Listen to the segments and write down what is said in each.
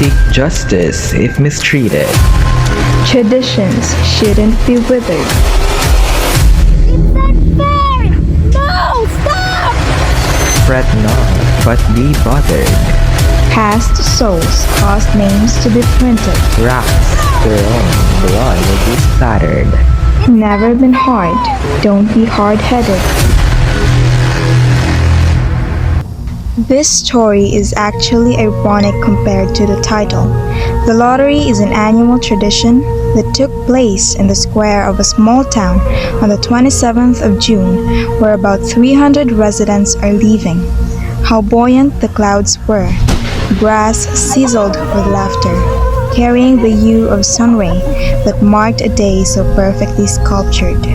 Seek justice if mistreated. Traditions shouldn't be withered. No, stop! Fret not, but be bothered. Past souls cause names to be printed. Rocks thrown, blood will be splattered. Never been hard. Don't be hard-headed. This story is actually ironic compared to the title. The lottery is an annual tradition that took place in the square of a small town on the 27th of June, where about 300 residents are leaving. How buoyant the clouds were. Grass sizzled with laughter, carrying the hue of sunray that marked a day so perfectly sculptured.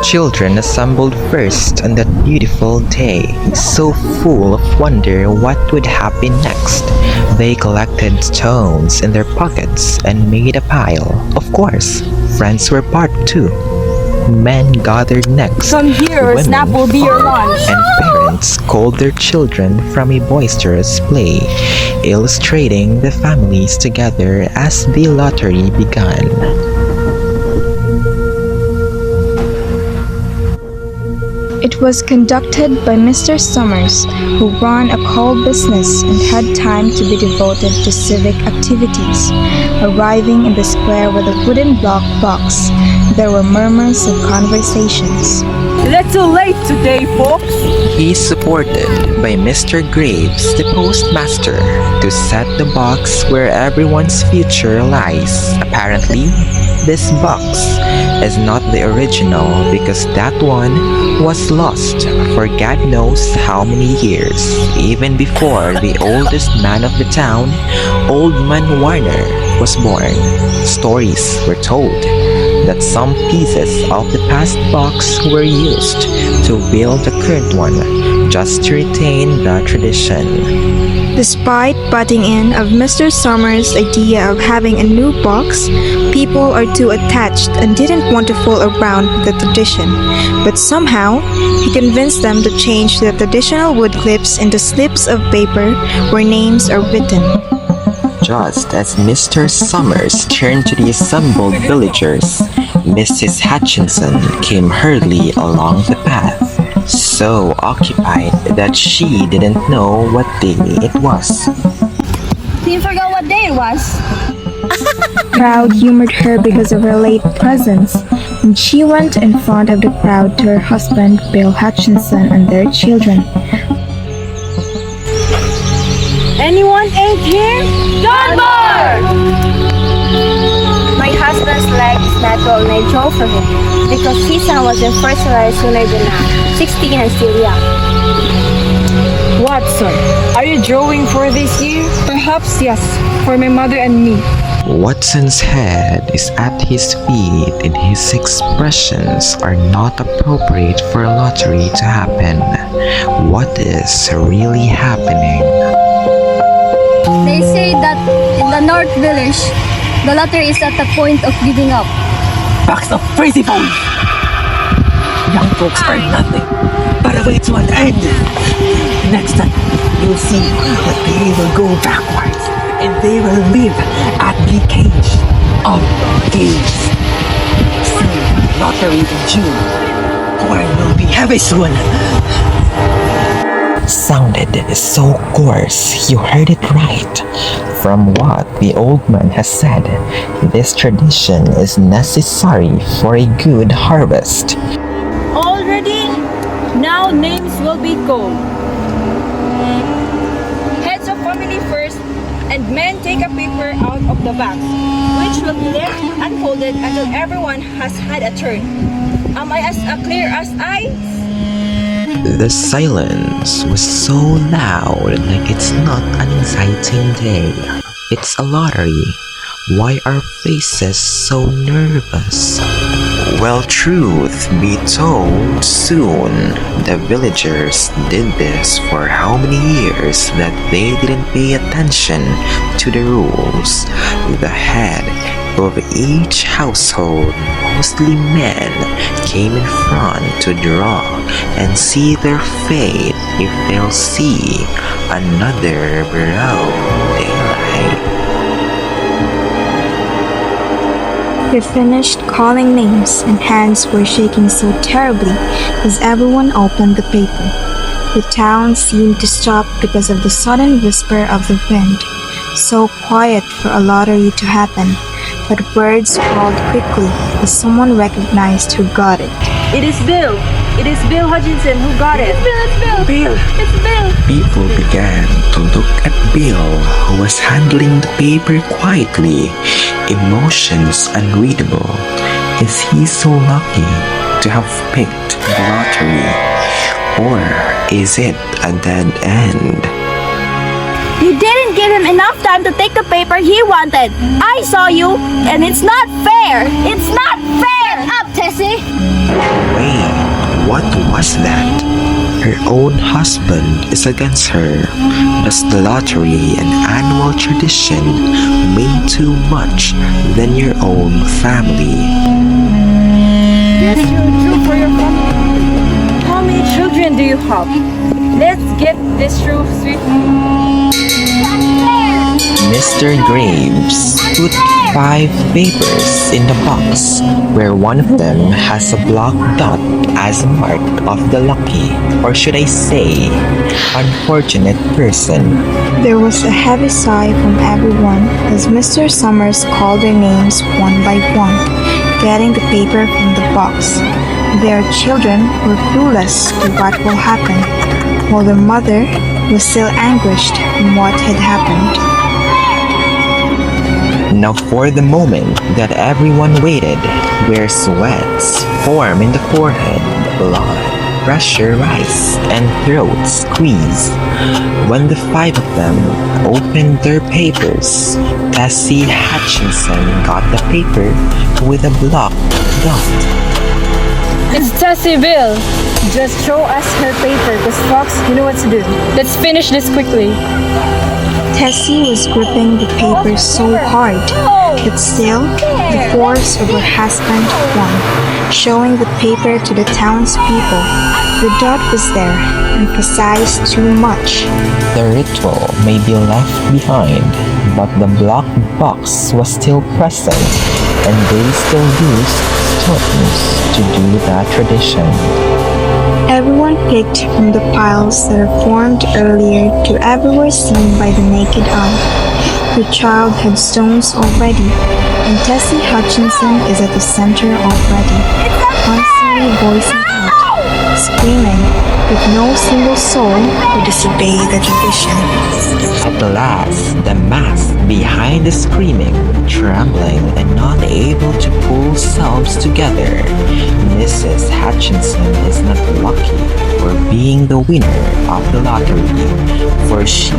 Children assembled first on that beautiful day, so full of wonder what would happen next. They collected stones in their pockets and made a pile. Of course, friends were part too. Men gathered next. Come here, or Snap will be your lunch. And parents called their children from a boisterous play, illustrating the families together as the lottery began. It was conducted by Mr. Summers, who ran a coal business and had time to be devoted to civic activities. Arriving in the square with a wooden block box, there were murmurs of conversations. Little late today, folks. He's supported by Mr. Graves, the postmaster, to set the box where everyone's future lies. Apparently, this box is not the original because that one was lost for God knows how many years, even before the oldest man of the town, Old Man Warner, was born. Stories were told that some pieces of the past box were used to build the current one just to retain the tradition. Despite butting in of Mr. Summers' idea of having a new box, people are too attached and didn't want to fool around with the tradition. But somehow, he convinced them to change the traditional wood clips into slips of paper where names are written. Just as Mr. Summers turned to the assembled villagers, Mrs. Hutchinson came hurriedly along the path, so occupied that she didn't know what day it was. You forgot what day it was. Crowd humored her because of her late presence, and she went in front of the crowd to her husband, Bill Hutchinson, and their children. Anyone ain't here? John Bar! My husband's leg is not well, and I drove for him because his son was in first rise when I've been 16 and still young. Watson, are you drawing for this year? Perhaps yes, for my mother and me. Watson's head is at his feet and his expressions are not appropriate for a lottery to happen. What is really happening? They say that in the North Village, the lottery is at the point of giving up. Box of crazy bones! Young folks are nothing but a way to an end. Next time, you'll see that they will go backwards and they will live at the cage of thieves. Soon, lottery in June. Corn will be heavy soon. Sounded so coarse, you heard it right. From what the old man has said, this tradition is necessary for a good harvest. Already? Now names will be called. Heads of family first, and men take a paper out of the box, which will be left unfolded until everyone has had a turn. Am I as clear as I? The silence was so loud, like it's not an exciting day. It's a lottery. Why are faces so nervous? Well, truth be told, soon the villagers did this for how many years that they didn't pay attention to the rules. The head of each household, mostly men, came in front to draw and see their fate if they'll see another broad daylight. We finished calling names, and hands were shaking so terribly as everyone opened the paper. The town seemed to stop because of the sudden whisper of the wind. So quiet for a lottery to happen, but words crawled quickly as someone recognized who got it. It is Bill. It is Bill Hutchinson who got it. Bill! It's Bill. People began to look at Bill, who was handling the paper quietly, emotions unreadable. Is he so lucky to have picked the lottery? Or is it a dead end? You didn't give him enough time to take the paper he wanted. I saw you, and it's not fair. It's not fair. Shut up, Tessie. Wait, what was that? Her own husband is against her. Does the lottery and annual tradition mean too much than your own family? Yes, you're true for your family. How many children do you have? Let's get this through swiftly. Mr. Graves put 5 papers in the box, where one of them has a black dot as a mark of the lucky, or should I say, unfortunate person. There was a heavy sigh from everyone as Mr. Summers called their names one by one, getting the paper from the box. Their children were clueless to what will happen, while their mother was still anguished from what had happened. Now for the moment that everyone waited, where sweats form in the forehead, blood pressure rise, and throats squeeze. When the 5 of them opened their papers, Tessie Hutchinson got the paper with a black dot. It's Tessie, Bill. Just show us her paper, because Fox, you know what to do. Let's finish this quickly. Tessie was gripping the paper so hard, but still, the force of her husband won, showing the paper to the townspeople. The dot was there, emphasized too much. The ritual may be left behind, but the black box was still present, and they still used stones to do that tradition. Everyone picked from the piles that are formed earlier to everywhere seen by the naked eye. The child had stones already, and Tessie Hutchinson is at the center already, constantly voicing out, screaming, but no single soul would disobey the tradition. At last, the mass behind the screaming, trembling, and not able to pull selves together, Mrs. Hutchinson is not lucky for being the winner of the lottery, for she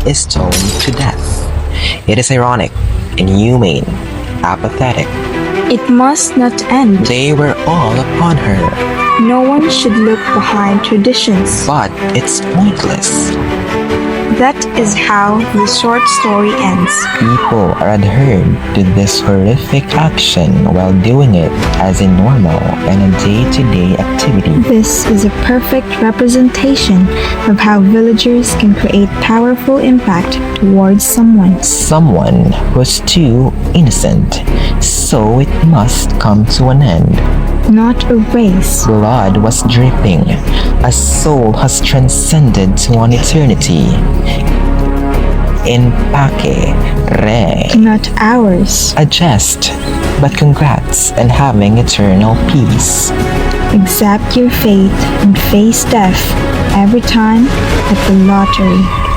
is stoned to death. It is ironic, inhumane, apathetic. It must not end. They were all upon her, No one should look behind traditions. but it's pointless. That is how the short story ends. People are adhered to this horrific action while doing it as a normal and a day-to-day activity. This is a perfect representation of how villagers can create powerful impact towards someone. Someone was too innocent, so it must come to an end. Not a race. Blood was dripping. A soul has transcended to an eternity. In pace, re. Not ours. A jest, but congrats and having eternal peace. Accept your fate and face death every time at the lottery.